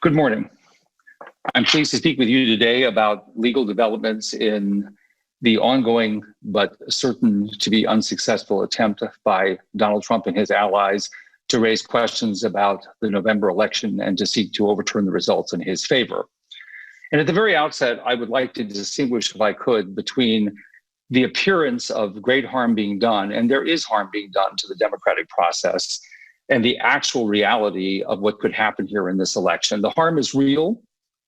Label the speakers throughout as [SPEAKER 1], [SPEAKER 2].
[SPEAKER 1] Good morning. I'm pleased to speak with you today about legal developments in the ongoing but certain to be unsuccessful attempt by Donald Trump and his allies to raise questions about the November election and to seek to overturn the results in his favor. And at the very outset, I would like to distinguish, if I could, between the appearance of great harm being done, and there is harm being done to the democratic process, and the actual reality of what could happen here in this election. The harm is real.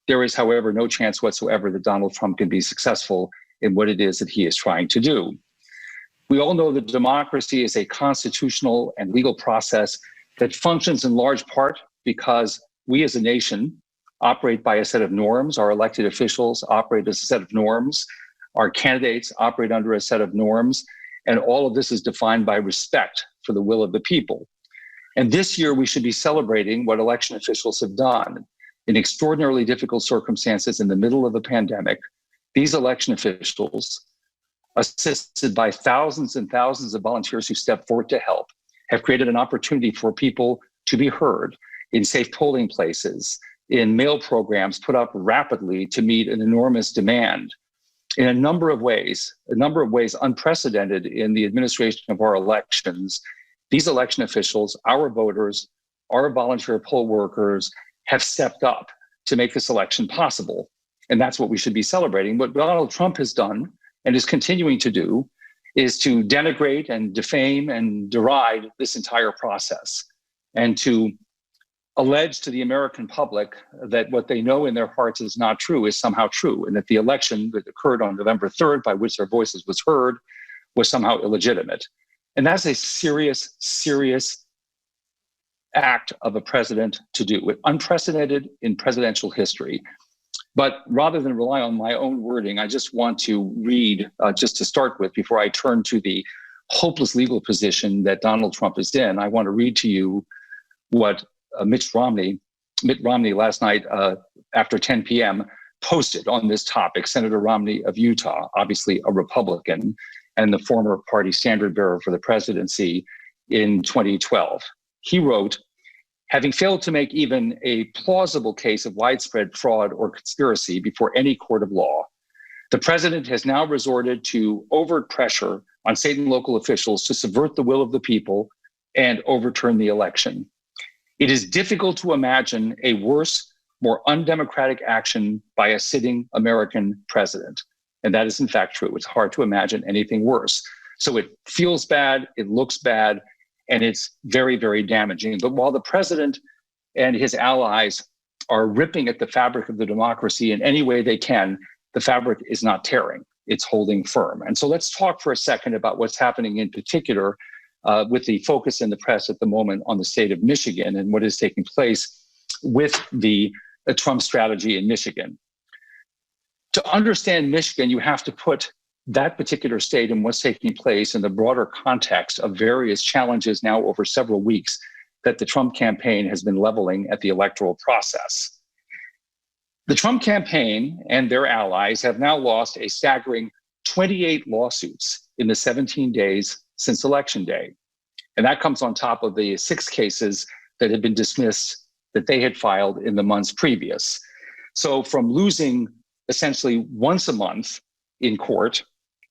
[SPEAKER 1] There is, however, no chance whatsoever that Donald Trump can be successful in what it is that he is trying to do. We all know that democracy is a constitutional and legal process that functions in large part because we as a nation operate by a set of norms. Our elected officials operate as a set of norms. Our candidates operate under a set of norms. And all of this is defined by respect for the will of the people. And this year, we should be celebrating what election officials have done. In extraordinarily difficult circumstances in the middle of a pandemic, these election officials, assisted by thousands and thousands of volunteers who step forward to help, have created an opportunity for people to be heard in safe polling places, in mail programs put up rapidly to meet an enormous demand. In a number of ways unprecedented in the administration of our elections, these election officials, our voters, our volunteer poll workers have stepped up to make this election possible. And that's what we should be celebrating. What Donald Trump has done and is continuing to do is to denigrate and defame and deride this entire process and to allege to the American public that what they know in their hearts is not true is somehow true, and that the election that occurred on November 3rd, by which their voices was heard, was somehow illegitimate. And that's a serious, serious act of a president to do, unprecedented in presidential history. But rather than rely on my own wording, I just want to read, just to start with, before I turn to the hopeless legal position that Donald Trump is in, I want to read to you what Mitt Romney last night after 10 p.m. posted on this topic. Senator Romney of Utah, obviously a Republican, and the former party standard bearer for the presidency in 2012. He wrote, having failed to make even a plausible case of widespread fraud or conspiracy before any court of law, the president has now resorted to overt pressure on state and local officials to subvert the will of the people and overturn the election. It is difficult to imagine a worse, more undemocratic action by a sitting American president. And that is in fact true. It's hard to imagine anything worse. So it feels bad, it looks bad, and it's very, very damaging. But while the president and his allies are ripping at the fabric of the democracy in any way they can, the fabric is not tearing, it's holding firm. And so let's talk for a second about what's happening in particular with the focus in the press at the moment on the state of Michigan and what is taking place with the Trump strategy in Michigan. To understand Michigan, you have to put that particular state and what's taking place in the broader context of various challenges now over several weeks that the Trump campaign has been leveling at the electoral process. The Trump campaign and their allies have now lost a staggering 28 lawsuits in the 17 days since Election Day. And that comes on top of the 6 cases that had been dismissed that they had filed in the months previous. So from losing essentially once a month in court,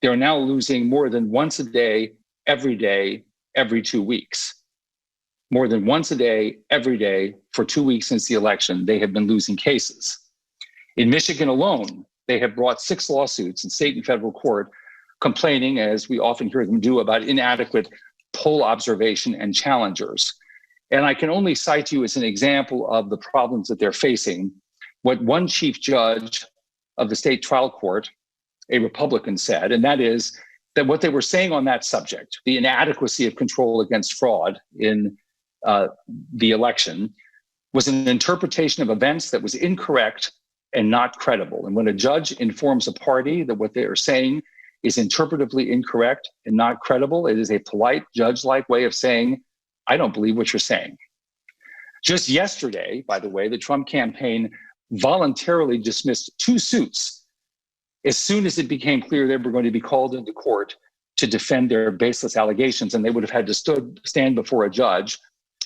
[SPEAKER 1] they're now losing more than once a day, every 2 weeks. More than once a day, every day, for 2 weeks since the election, they have been losing cases. In Michigan alone, they have brought 6 lawsuits in state and federal court complaining, as we often hear them do, about inadequate poll observation and challengers. And I can only cite you as an example of the problems that they're facing what one chief judge of the state trial court, a Republican, said, and that is that what they were saying on that subject, the inadequacy of control against fraud in the election, was an interpretation of events that was incorrect and not credible. And when a judge informs a party that what they are saying is interpretively incorrect and not credible, it is a polite, judge-like way of saying, I don't believe what you're saying. Just yesterday, by the way, the Trump campaign voluntarily dismissed 2 suits as soon as it became clear they were going to be called into court to defend their baseless allegations, and they would have had to stand before a judge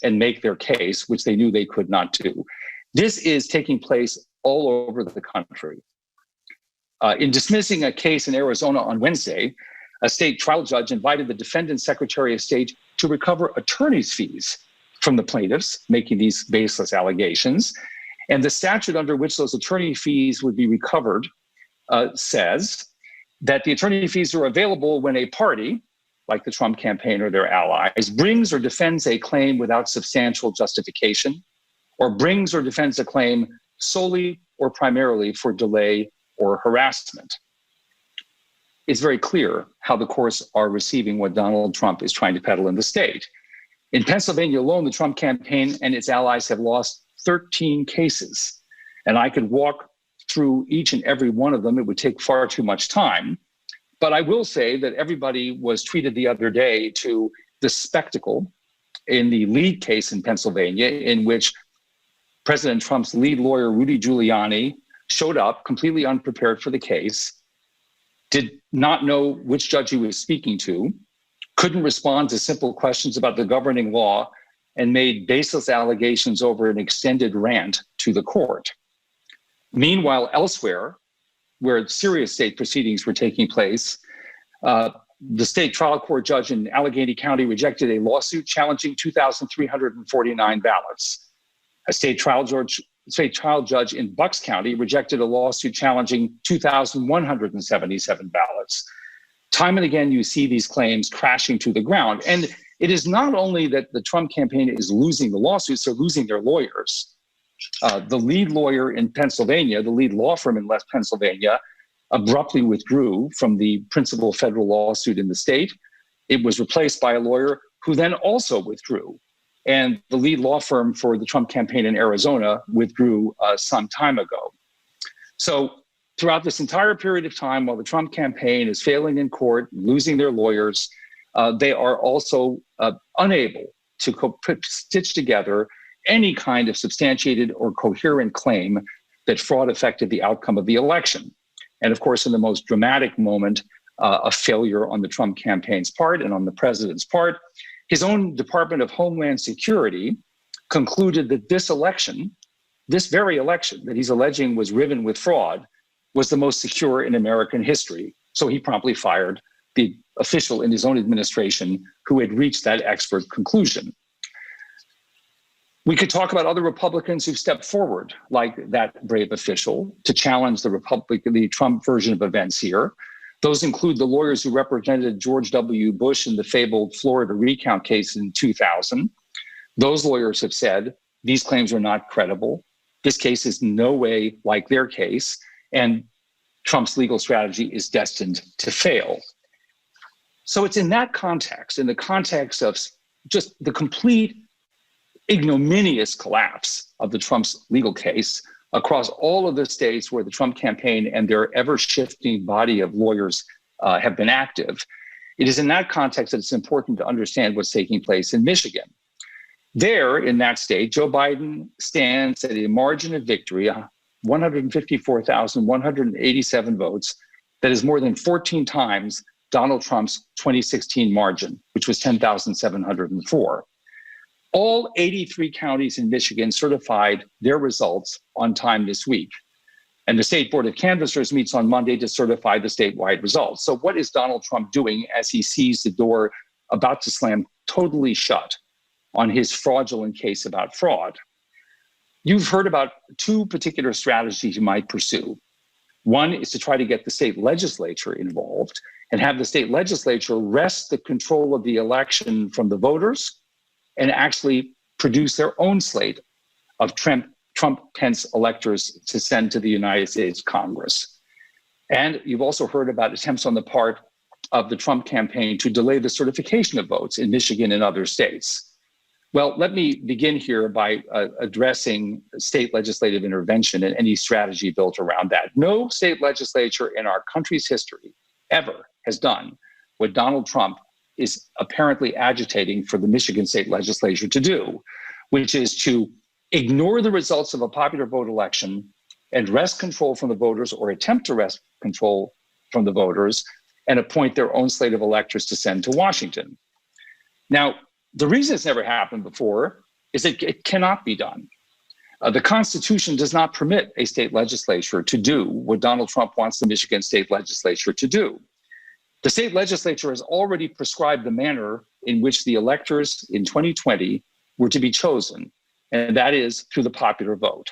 [SPEAKER 1] and make their case, which they knew they could not do. This is taking place all over the country. In dismissing a case in Arizona on Wednesday, a state trial judge invited the defendant's Secretary of State to recover attorney's fees from the plaintiffs making these baseless allegations. And the statute under which those attorney fees would be recovered says that the attorney fees are available when a party, like the Trump campaign or their allies, brings or defends a claim without substantial justification, or brings or defends a claim solely or primarily for delay or harassment. It's very clear how the courts are receiving what Donald Trump is trying to peddle in the state. In Pennsylvania alone, the Trump campaign and its allies have lost 13 cases. And I could walk through each and every one of them. It would take far too much time. But I will say that everybody was treated the other day to the spectacle in the lead case in Pennsylvania, in which President Trump's lead lawyer, Rudy Giuliani, showed up completely unprepared for the case, did not know which judge he was speaking to, couldn't respond to simple questions about the governing law, and made baseless allegations over an extended rant to the court. Meanwhile, elsewhere, where serious state proceedings were taking place, the state trial court judge in Allegheny County rejected a lawsuit challenging 2,349 ballots. A state trial judge in Bucks County rejected a lawsuit challenging 2,177 ballots. Time and again, you see these claims crashing to the ground. And it is not only that the Trump campaign is losing the lawsuits, they're losing their lawyers. The lead lawyer in Pennsylvania, the lead law firm in West Pennsylvania, abruptly withdrew from the principal federal lawsuit in the state. It was replaced by a lawyer who then also withdrew. And the lead law firm for the Trump campaign in Arizona withdrew some time ago. So throughout this entire period of time, while the Trump campaign is failing in court, losing their lawyers, they are also unable to stitch together any kind of substantiated or coherent claim that fraud affected the outcome of the election. And of course, in the most dramatic moment, a failure on the Trump campaign's part and on the president's part, his own Department of Homeland Security concluded that this election, this very election that he's alleging was riven with fraud, was the most secure in American history. So he promptly fired the official in his own administration who had reached that expert conclusion. We could talk about other Republicans who've stepped forward, like that brave official, to challenge the Trump version of events here. Those include the lawyers who represented George W. Bush in the fabled Florida recount case in 2000. Those lawyers have said these claims are not credible. This case is no way like their case, and Trump's legal strategy is destined to fail. So it's in that context, in the context of just the complete ignominious collapse of the Trump's legal case across all of the states where the Trump campaign and their ever-shifting body of lawyers have been active. It is in that context that it's important to understand what's taking place in Michigan. There, in that state, Joe Biden stands at a margin of victory, 154,187 votes, that is more than 14 times Donald Trump's 2016 margin, which was 10,704. All 83 counties in Michigan certified their results on time this week. And the State Board of Canvassers meets on Monday to certify the statewide results. So what is Donald Trump doing as he sees the door about to slam totally shut on his fraudulent case about fraud? You've heard about two particular strategies he might pursue. One is to try to get the state legislature involved and have the state legislature wrest the control of the election from the voters and actually produce their own slate of Trump-Pence electors to send to the United States Congress. And you've also heard about attempts on the part of the Trump campaign to delay the certification of votes in Michigan and other states. Well, let me begin here by addressing state legislative intervention and any strategy built around that. No state legislature in our country's history ever has done what Donald Trump is apparently agitating for the Michigan state legislature to do, which is to ignore the results of a popular vote election and wrest control from the voters, or attempt to wrest control from the voters, and appoint their own slate of electors to send to Washington. Now, the reason it's never happened before is that it cannot be done. The Constitution does not permit a state legislature to do what Donald Trump wants the Michigan state legislature to do. The state legislature has already prescribed the manner in which the electors in 2020 were to be chosen, and that is through the popular vote.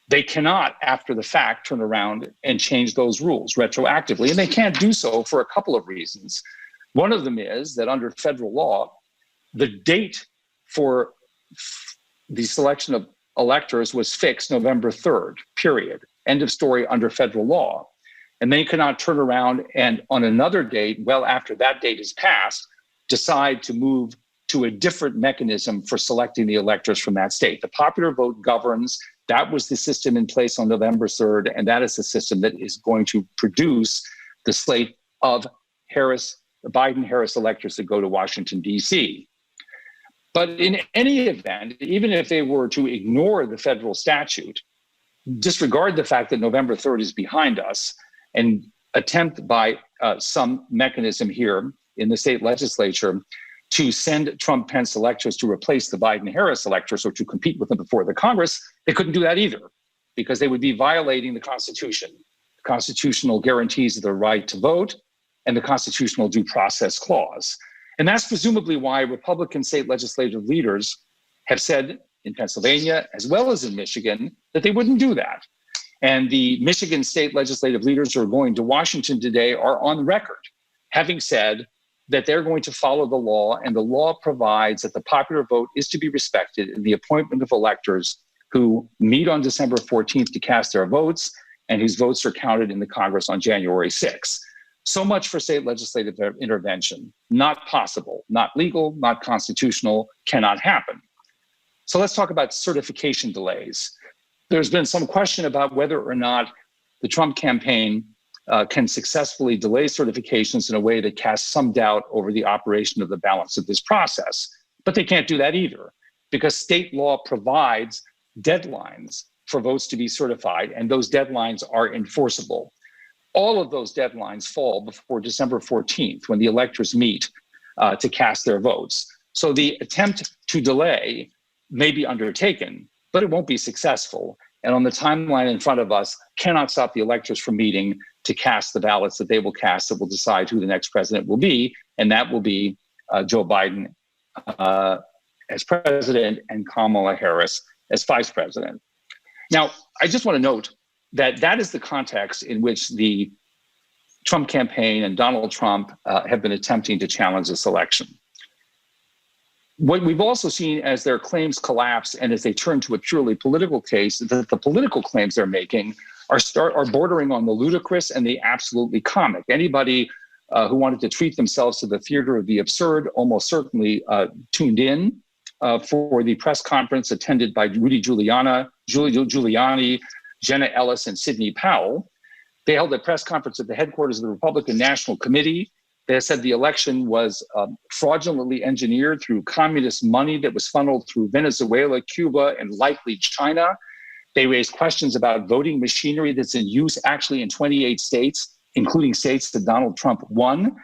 [SPEAKER 1] They cannot, after the fact, turn around and change those rules retroactively, and they can't do so for a couple of reasons. One of them is that under federal law, the date for the selection of electors was fixed November 3rd, period. End of story under federal law. And they cannot turn around and on another date, well after that date is passed, decide to move to a different mechanism for selecting the electors from that state. The popular vote governs. That was the system in place on November 3rd, and that is the system that is going to produce the slate of Biden-Harris electors that go to Washington, D.C. But in any event, even if they were to ignore the federal statute, disregard the fact that November 3rd is behind us, and attempt by some mechanism here in the state legislature to send Trump-Pence electors to replace the Biden-Harris electors or to compete with them before the Congress, they couldn't do that either because they would be violating the Constitution, the constitutional guarantees of the right to vote and the constitutional due process clause. And that's presumably why Republican state legislative leaders have said in Pennsylvania, as well as in Michigan, that they wouldn't do that. And the Michigan state legislative leaders who are going to Washington today are on record, having said that they're going to follow the law, and the law provides that the popular vote is to be respected in the appointment of electors who meet on December 14th to cast their votes and whose votes are counted in the Congress on January 6th. So much for state legislative intervention. Not possible, not legal, not constitutional, cannot happen. So let's talk about certification delays. There's been some question about whether or not the Trump campaign can successfully delay certifications in a way that casts some doubt over the operation of the balance of this process. But they can't do that either because state law provides deadlines for votes to be certified, and those deadlines are enforceable. All of those deadlines fall before December 14th when the electors meet to cast their votes. So the attempt to delay may be undertaken, but it won't be successful. And on the timeline in front of us, cannot stop the electors from meeting to cast the ballots that they will cast that will decide who the next president will be. And that will be Joe Biden as president and Kamala Harris as vice president. Now, I just want to note that that is the context in which the Trump campaign and Donald Trump have been attempting to challenge this election. What we've also seen as their claims collapse and as they turn to a purely political case, that the political claims they're making are bordering on the ludicrous and the absolutely comic. Anybody who wanted to treat themselves to the theater of the absurd almost certainly tuned in for the press conference attended by Rudy Giuliani, Jenna Ellis, and Sidney Powell. They held a press conference at the headquarters of the Republican National Committee. They said the election was fraudulently engineered through communist money that was funneled through Venezuela, Cuba, and likely China. They raised questions about voting machinery that's in use actually in 28 states, including states that Donald Trump won.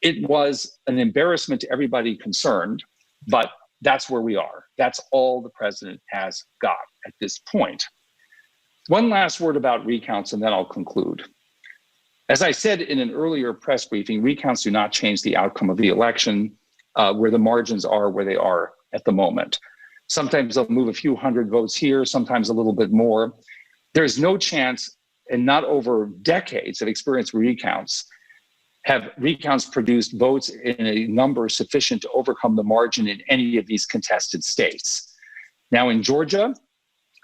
[SPEAKER 1] It was an embarrassment to everybody concerned, but that's where we are. That's all the president has got at this point. One last word about recounts, and then I'll conclude. As I said in an earlier press briefing, recounts do not change the outcome of the election where the margins are where they are at the moment. Sometimes they'll move a few hundred votes here, sometimes a little bit more. There's no chance, and not over decades of experience with recounts, have recounts produced votes in a number sufficient to overcome the margin in any of these contested states. Now in Georgia,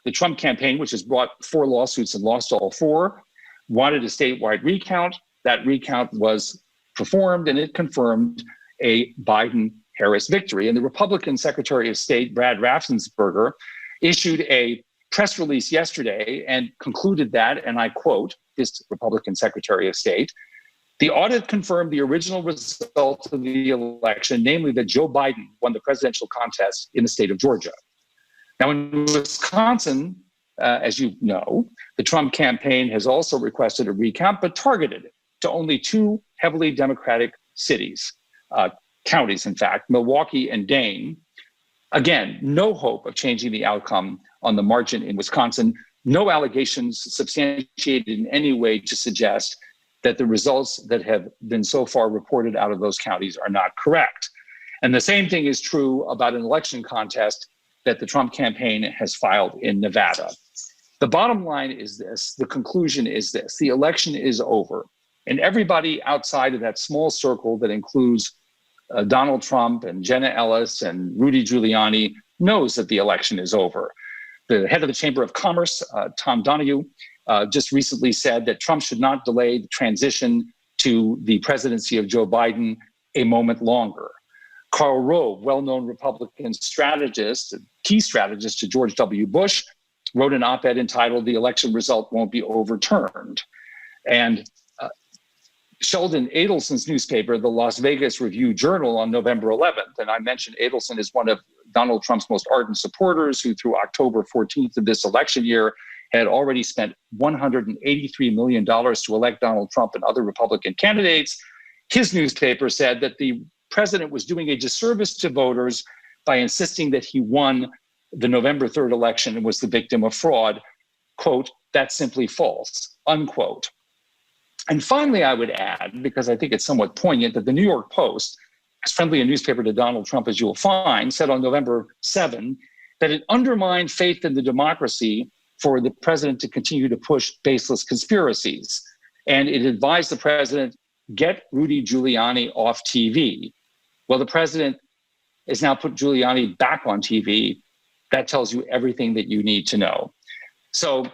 [SPEAKER 1] the Trump campaign, which has brought 4 lawsuits and lost all 4, wanted a statewide recount. That recount was performed and it confirmed a Biden-Harris victory. And the Republican Secretary of State, Brad Raffensperger, issued a press release yesterday and concluded that, and I quote, this Republican Secretary of State, "The audit confirmed the original result of the election, namely that Joe Biden won the presidential contest in the state of Georgia." Now in Wisconsin, as you know, the Trump campaign has also requested a recount, but targeted to only 2 heavily Democratic cities, counties, in fact, Milwaukee and Dane. Again, no hope of changing the outcome on the margin in Wisconsin. No allegations substantiated in any way to suggest that the results that have been so far reported out of those counties are not correct. And the same thing is true about an election contest that the Trump campaign has filed in Nevada. The bottom line is this, the conclusion is this, the election is over. And everybody outside of that small circle that includes Donald Trump and Jenna Ellis and Rudy Giuliani knows that the election is over. The head of the Chamber of Commerce, Tom Donahue, just recently said that Trump should not delay the transition to the presidency of Joe Biden a moment longer. Karl Rove, well-known Republican strategist, key strategist to George W. Bush, wrote an op-ed entitled "The Election Result Won't Be Overturned." And Sheldon Adelson's newspaper, the Las Vegas Review-Journal, on November 11th, and I mentioned Adelson is one of Donald Trump's most ardent supporters, who through October 14th of this election year had already spent $183 million to elect Donald Trump and other Republican candidates. His newspaper said that the president was doing a disservice to voters by insisting that he won the November 3rd election and was the victim of fraud. Quote, "That's simply false," unquote. And finally, I would add, because I think it's somewhat poignant, that the New York Post, as friendly a newspaper to Donald Trump as you'll find, said on November 7 that it undermined faith in the democracy for the president to continue to push baseless conspiracies. And it advised the president, get Rudy Giuliani off TV. Well, the president has now put Giuliani back on TV. That tells you everything that you need to know. So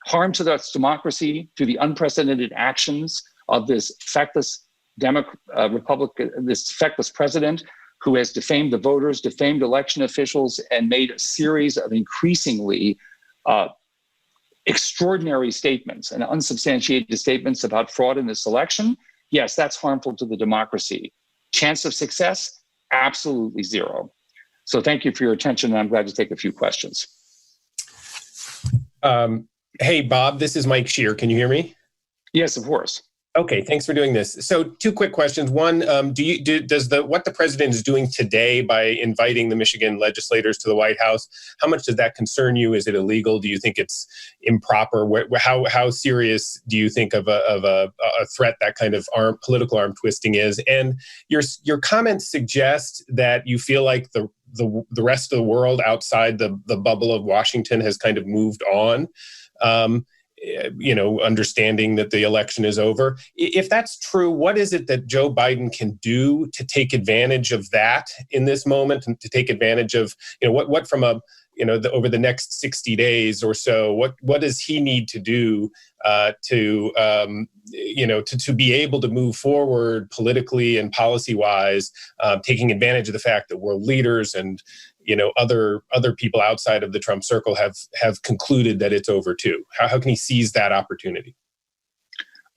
[SPEAKER 1] harm to the democracy through the unprecedented actions of this feckless this feckless president who has defamed the voters, defamed election officials, and made a series of increasingly extraordinary statements and unsubstantiated statements about fraud in this election. Yes, that's harmful to the democracy. Chance of success? Absolutely zero. So thank you for your attention, and I'm glad to take a few questions.
[SPEAKER 2] Hey, Bob, this is Mike Scheer. Can you hear me?
[SPEAKER 1] Yes, of course.
[SPEAKER 2] Okay, thanks for doing this. So, two quick questions. One, does what the president is doing today by inviting the Michigan legislators to the White House, how much does that concern you? Is it illegal? Do you think it's improper? How serious do you think of a threat that kind of political arm twisting is? And your comments suggest that you feel like the rest of the world outside the bubble of Washington has kind of moved on. Understanding that the election is over. If that's true, what is it that Joe Biden can do to take advantage of that in this moment, and to take advantage of, what from over the next 60 days or so, what does he need to do to be able to move forward politically and policy wise, taking advantage of the fact that world leaders and other people outside of the Trump circle have concluded that it's over too? How can he seize that opportunity?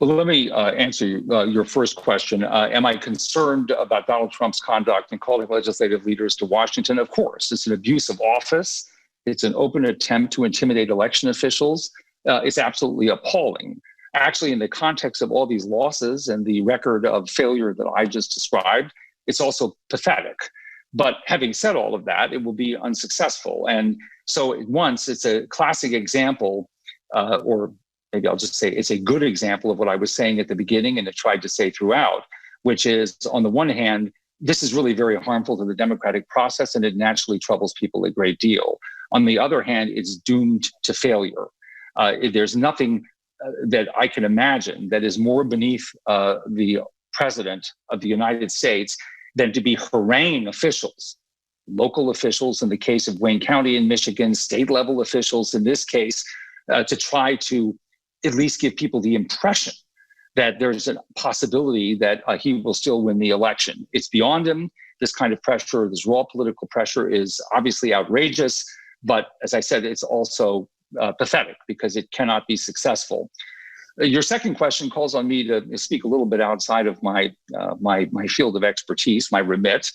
[SPEAKER 1] Well, let me answer your first question. Am I concerned about Donald Trump's conduct in calling legislative leaders to Washington? Of course. It's an abuse of office. It's an open attempt to intimidate election officials. It's absolutely appalling. Actually, in the context of all these losses and the record of failure that I just described, it's also pathetic. But having said all of that, it will be unsuccessful. And so it's a classic example, or maybe I'll just say it's a good example of what I was saying at the beginning and have tried to say throughout, which is, on the one hand, this is really very harmful to the democratic process and it naturally troubles people a great deal. On the other hand, it's doomed to failure. There's nothing that I can imagine that is more beneath the president of the United States than to be haranguing officials, local officials in the case of Wayne County in Michigan, state level officials in this case, to try to at least give people the impression that there's a possibility that he will still win the election. It's beyond him. This kind of pressure, this raw political pressure, is obviously outrageous. But as I said, it's also pathetic because it cannot be successful. Your second question calls on me to speak a little bit outside of my field of expertise, my remit.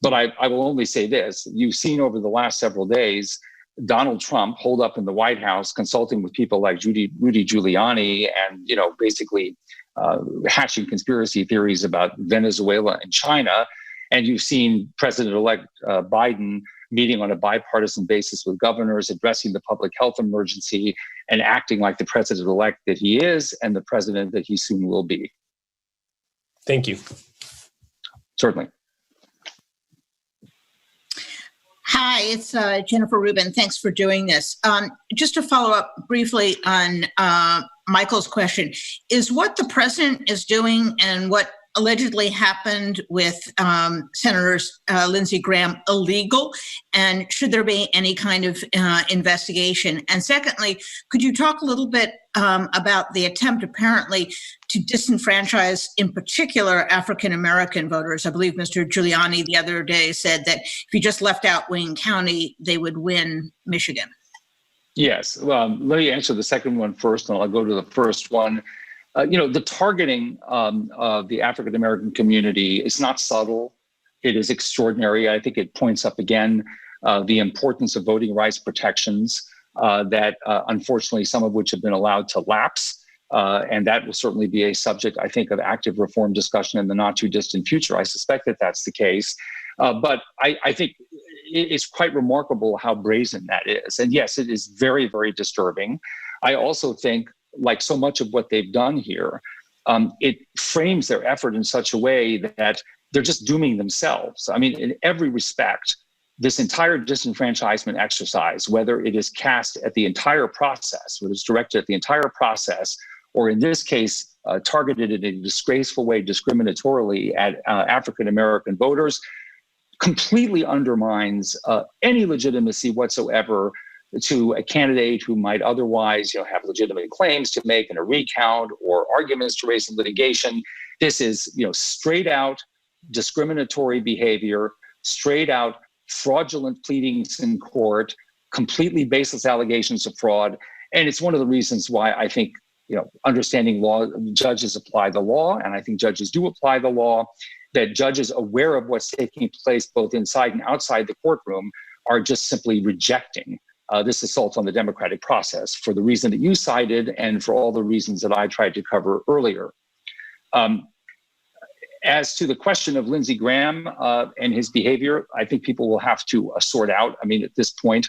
[SPEAKER 1] But I will only say this. You've seen over the last several days Donald Trump hold up in the White House consulting with people like Rudy Giuliani and, basically hatching conspiracy theories about Venezuela and China. And you've seen President-elect Biden meeting on a bipartisan basis with governors, addressing the public health emergency, and acting like the president-elect that he is and the president that he soon will be.
[SPEAKER 2] Thank you.
[SPEAKER 3] Certainly. Hi, it's Jennifer Rubin. Thanks for doing this. Just to follow up briefly on Michael's question, is what the president is doing and what allegedly happened with Senators Lindsey Graham illegal? And should there be any kind of investigation? And secondly, could you talk a little bit about the attempt apparently to disenfranchise, in particular, African-American voters? I believe Mr. Giuliani the other day said that if you just left out Wayne County, they would win Michigan.
[SPEAKER 1] Yes. Well, let me answer the second one first, and I'll go to the first one. The targeting of the African-American community is not subtle. It is extraordinary. I think it points up again the importance of voting rights protections that unfortunately some of which have been allowed to lapse. And that will certainly be a subject, I think, of active reform discussion in the not too distant future. I suspect that that's the case. But I think it's quite remarkable how brazen that is. And yes, it is very, very disturbing. I also think, like so much of what they've done here, it frames their effort in such a way that they're just dooming themselves. I mean, in every respect, this entire disenfranchisement exercise, whether it is cast at the entire process, whether it's directed at the entire process, or in this case, targeted in a disgraceful way, discriminatorily at African-American voters, completely undermines any legitimacy whatsoever to a candidate who might otherwise, have legitimate claims to make in a recount or arguments to raise in litigation. This is, straight out discriminatory behavior, straight out fraudulent pleadings in court, completely baseless allegations of fraud. And it's one of the reasons why I think, understanding law, judges apply the law, and I think judges do apply the law, that judges aware of what's taking place both inside and outside the courtroom are just simply rejecting this assault on the democratic process for the reason that you cited and for all the reasons that I tried to cover earlier. As to the question of Lindsey Graham and his behavior, I think people will have to sort out, at this point,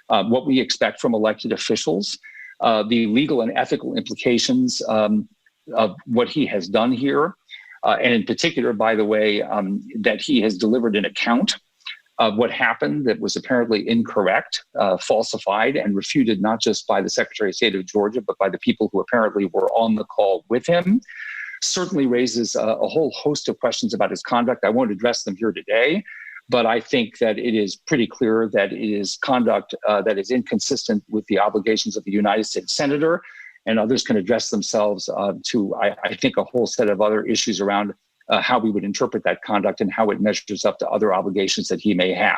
[SPEAKER 1] what we expect from elected officials, the legal and ethical implications of what he has done here, and in particular, by the way, that he has delivered an account of what happened that was apparently incorrect, falsified, and refuted not just by the Secretary of State of Georgia, but by the people who apparently were on the call with him, certainly raises a whole host of questions about his conduct. I won't address them here today, but I think that it is pretty clear that it is conduct that is inconsistent with the obligations of the United States Senator, and others can address themselves to, I think, a whole set of other issues around how we would interpret that conduct and how it measures up to other obligations that he may have.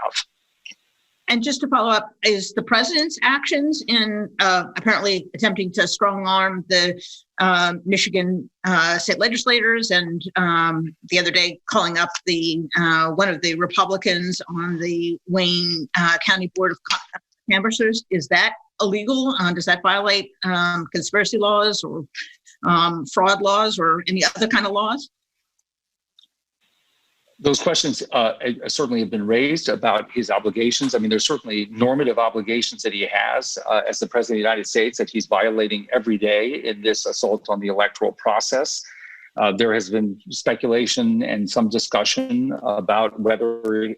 [SPEAKER 3] And just to follow up, is the president's actions in apparently attempting to strong-arm the Michigan state legislators and the other day calling up the one of the Republicans on the Wayne County Board of Canvassers, is that illegal? Does that violate conspiracy laws or fraud laws or any other kind of laws?
[SPEAKER 1] Those questions certainly have been raised about his obligations. There's certainly normative obligations that he has as the President of the United States that he's violating every day in this assault on the electoral process. There has been speculation and some discussion about whether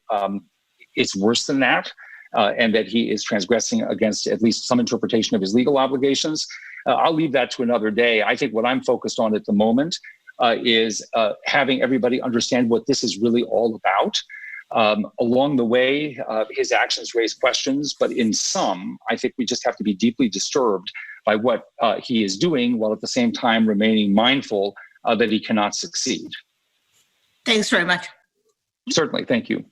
[SPEAKER 1] it's worse than that and that he is transgressing against at least some interpretation of his legal obligations. I'll leave that to another day. I think what I'm focused on at the moment is having everybody understand what this is really all about. Along the way, his actions raise questions, but in sum, I think we just have to be deeply disturbed by what he is doing, while at the same time remaining mindful that he cannot succeed.
[SPEAKER 3] Thanks very much.
[SPEAKER 1] Certainly, thank you.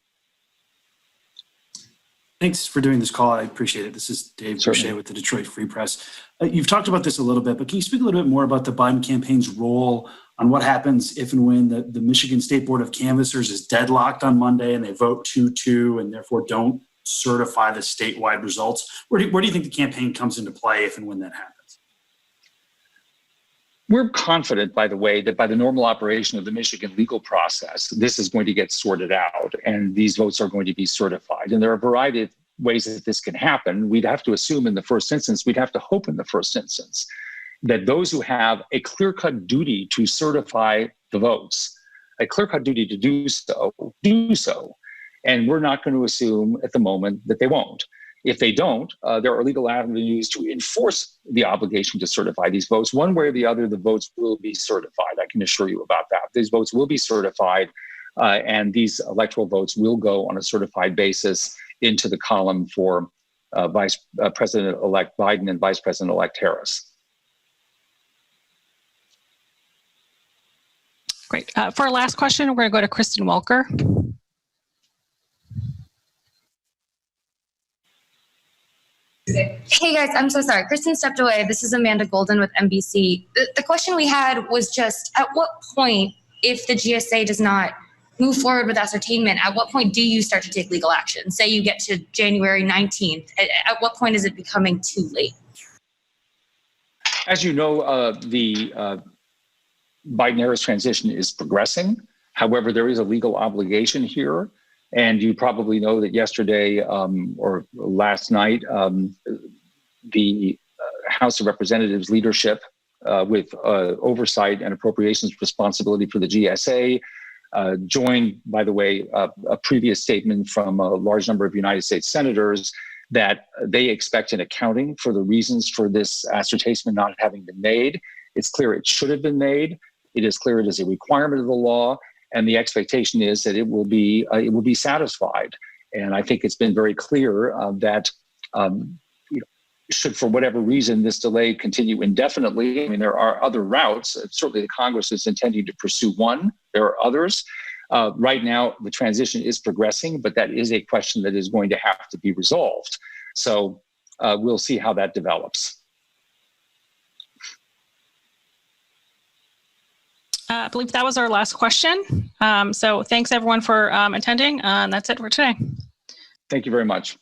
[SPEAKER 4] Thanks for doing this call. I appreciate it. This is Dave Boucher with the Detroit Free Press. You've talked about this a little bit, but can you speak a little bit more about the Biden campaign's role on what happens if and when the Michigan State Board of Canvassers is deadlocked on Monday and they vote 2-2 and therefore don't certify the statewide results? Where do you think the campaign comes into play if and when that happens?
[SPEAKER 1] We're confident, by the way, that by the normal operation of the Michigan legal process, this is going to get sorted out and these votes are going to be certified. And there are a variety of ways that this can happen. We'd have to assume in the first instance, we'd have to hope in the first instance, that those who have a clear-cut duty to certify the votes, a clear-cut duty to do so. And we're not going to assume at the moment that they won't. If they don't, there are legal avenues to enforce the obligation to certify these votes. One way or the other, the votes will be certified. I can assure you about that. These votes will be certified, and these electoral votes will go on a certified basis into the column for Vice President-elect Biden and Vice President-elect Harris.
[SPEAKER 5] Great. For our last question, we're going to go to Kristen Welker.
[SPEAKER 6] Hey guys, I'm so sorry. Kristen stepped away. This is Amanda Golden with NBC. The question we had was just at what point, if the GSA does not move forward with ascertainment, at what point do you start to take legal action? Say you get to January 19th. At what point is it becoming too late?
[SPEAKER 1] As you know, the Biden-Harris transition is progressing. However, there is a legal obligation here. And you probably know that yesterday or last night, the House of Representatives leadership with oversight and appropriations responsibility for the GSA joined, by the way, a previous statement from a large number of United States senators that they expect an accounting for the reasons for this ascertainment not having been made. It's clear it should have been made. It is clear it is a requirement of the law. And the expectation is that it will be satisfied. And I think it's been very clear that should, for whatever reason, this delay continue indefinitely, I mean, there are other routes. Certainly the Congress is intending to pursue one. There are others. Right now, the transition is progressing, but that is a question that is going to have to be resolved. So we'll see how that develops.
[SPEAKER 5] I believe that was our last question. So thanks everyone for attending. That's it for today.
[SPEAKER 1] Thank you very much.